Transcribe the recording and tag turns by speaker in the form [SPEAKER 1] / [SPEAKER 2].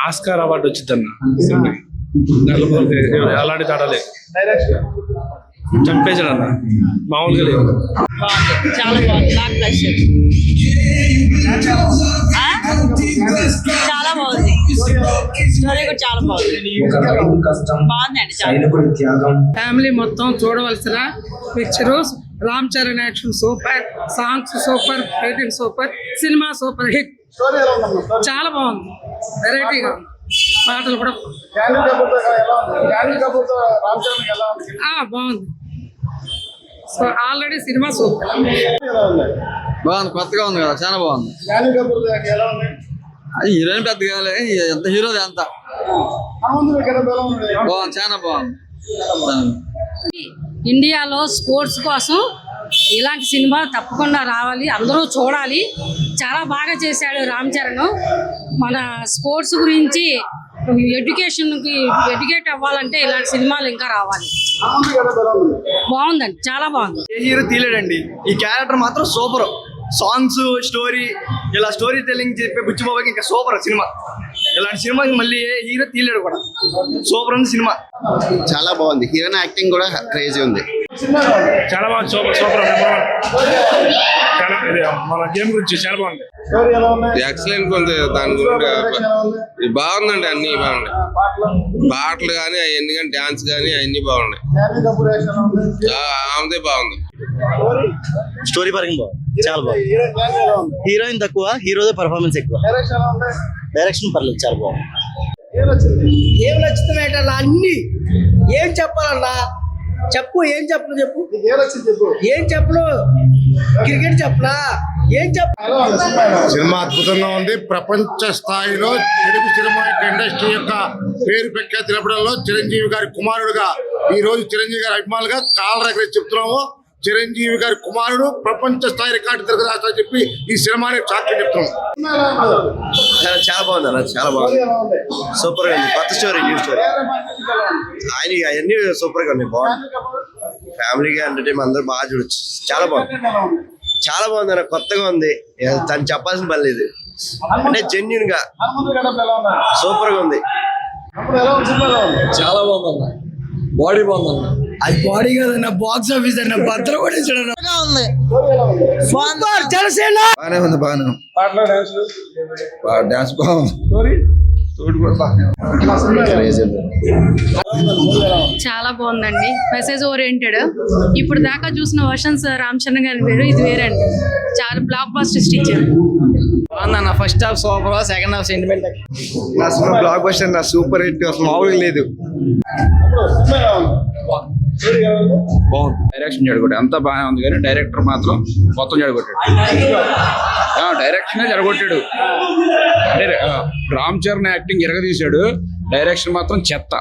[SPEAKER 1] Oscar award వచ్చిందన్న అలాంటి తడలే చంపేశాడు అన్న మామూలుగా లేదు.
[SPEAKER 2] బాగుంది, చాలా బాగుంది. నాకు ప్లెజర్. చాలా బాగుంది, స్టోరీ కూడా చాలా బాగుంది. బాగుందండి చాలా.
[SPEAKER 3] ఫ్యామిలీ మొత్తం చూడవలసిన picture. Ram Charan action super, songs super, writing super, cinema super hit. చాలా బాగుంది, వెరైటీగా ఉంది. పాటలు కూడా బాగుంది. సో ఆల్రెడీ సినిమా సూపర్
[SPEAKER 4] బాగుంది, కొత్తగా ఉంది కదా, చాలా బాగుంది. అది హీరోయిన్ పెద్దగా ఎంత హీరోది అంత బాగుంది, చాలా బాగుంది.
[SPEAKER 5] ఇండియాలో స్పోర్ట్స్ కోసం ఇలాంటి సినిమా తప్పకుండా రావాలి, అందరూ చూడాలి. చాలా బాగా చేశాడు రామ్ చరణ్. మన స్పోర్ట్స్ గురించి ఎడ్యుకేట్ అవ్వాలంటే ఇలాంటి సినిమాలు ఇంకా రావాలి. బాగుందండి, చాలా బాగుంది.
[SPEAKER 4] ఏ హీరో తీయలేడండి, ఈ క్యారెక్టర్ మాత్రం సూపర్. సాంగ్స్, స్టోరీ, ఇలా స్టోరీ టెల్లింగ్ చెప్పే బుచ్చిబాబుకి ఇంకా సూపర్ సినిమా. ఇలాంటి సినిమాకి మళ్ళీ ఏ హీరో తీయలేడు కూడా. సూపర్ ఉంది సినిమా,
[SPEAKER 6] చాలా బాగుంది. హీరోయిన్ యాక్టింగ్ కూడా క్రేజీ ఉంది.
[SPEAKER 1] చాలా బాగుంది, సూపర్ చాలా మన గేమ్ గురించి చాలా బాగుంది.
[SPEAKER 7] ఎక్సలెంట్ ఉంది. దాని గురించి బాగుందండి, అన్ని బాగున్నాయి. పాటలు కానీ అవన్నీ కానీ డాన్స్ కానీ అవన్నీ బాగున్నాయి. ఆమెదే బాగుంది.
[SPEAKER 6] స్టోరీ పరంగా బాగుంది, చాలా బాగుంది. హీరోయిన్ తక్కువ, హీరోదే పర్ఫార్మెన్స్ ఎక్కువ. డైరెక్షన్ పర్లేదు, చాలా బాగుంది.
[SPEAKER 8] ఏం నచ్చుతున్నాయట అన్ని. ఏం చెప్పాలన్నా చెప్పు, ఏం చెప్పను చెప్పు, ఏం చెప్పను, క్రికెట్ చెప్పనా, ఏం చెప్పు.
[SPEAKER 9] సినిమా అద్భుతంగా ఉంది. ప్రపంచ స్థాయిలో తెలుగు సినిమా ఇండస్ట్రీ యొక్క పేరు ప్రఖ్యాతి నిలపడంలో చిరంజీవి గారి కుమారుడుగా ఈ రోజు చిరంజీవి గారి అభిమానులుగా కాళ్ళ దగ్గర చెప్తున్నాము. చిరంజీవి గారి కుమారుడు ప్రపంచ స్థాయి రికార్డు తిరగరాని చెప్పి ఈ సినిమాని సాక్ష్యం చెప్తున్నాం.
[SPEAKER 6] చాలా బాగుంది అన్న, చాలా బాగుంది. సూపర్ గా ఉంది. కొత్త స్టోరీ, న్యూ స్టోరీ. ఆయన అవన్నీ సూపర్ గా ఉన్నాయి. బాగుంది. ఫ్యామిలీగా ఎంటర్టైన్మెంట్ అందరూ బాగా చూడొచ్చు. చాలా బాగుంది, చాలా బాగుంది అన్న. కొత్తగా ఉంది, తను చెప్పాల్సిన పని లేదు. అంటే జెన్యున్ గా సూపర్ గా ఉంది.
[SPEAKER 4] చాలా బాగుందన్న. బాడీ బాగుందన్న.
[SPEAKER 8] అది బాడీ కదన్న, బాక్స్ ఆఫీస్ అన్న. భద్ర కూడా ఉంది. జనసేన
[SPEAKER 6] బాగానే ఉంది, బాగానే ఉంది. డాన్స్ బాగుంది.
[SPEAKER 5] చాలా బాగుందండి, మెసేజ్ ఓరియంటెడ్. ఇప్పుడు దాకా చూసిన వర్షన్స్ రామ్ చరణ్ గారి వేరు, ఇది వేరండి. చాలా బ్లాక్ బస్టర్స్ ఇచ్చారు.
[SPEAKER 4] బాగుందన్న. First half super, second half sentiment.
[SPEAKER 6] నా సినిమా బ్లాక్ బస్టర్, నా సూపర్ హిట్, అసలు మామూలుగా లేదు.
[SPEAKER 4] బాగుంది. డైరెక్షన్ చెడగొట్టాడు, అంతా బాగానే ఉంది కానీ డైరెక్టర్ మాత్రం మొత్తం చెడగొట్టాడు. డైరెక్షన్ చెడగొట్టాడు. అంటే రామ్ చరణ్ యాక్టింగ్ ఎరగదీశాడు, డైరెక్షన్ మాత్రం చెత్త.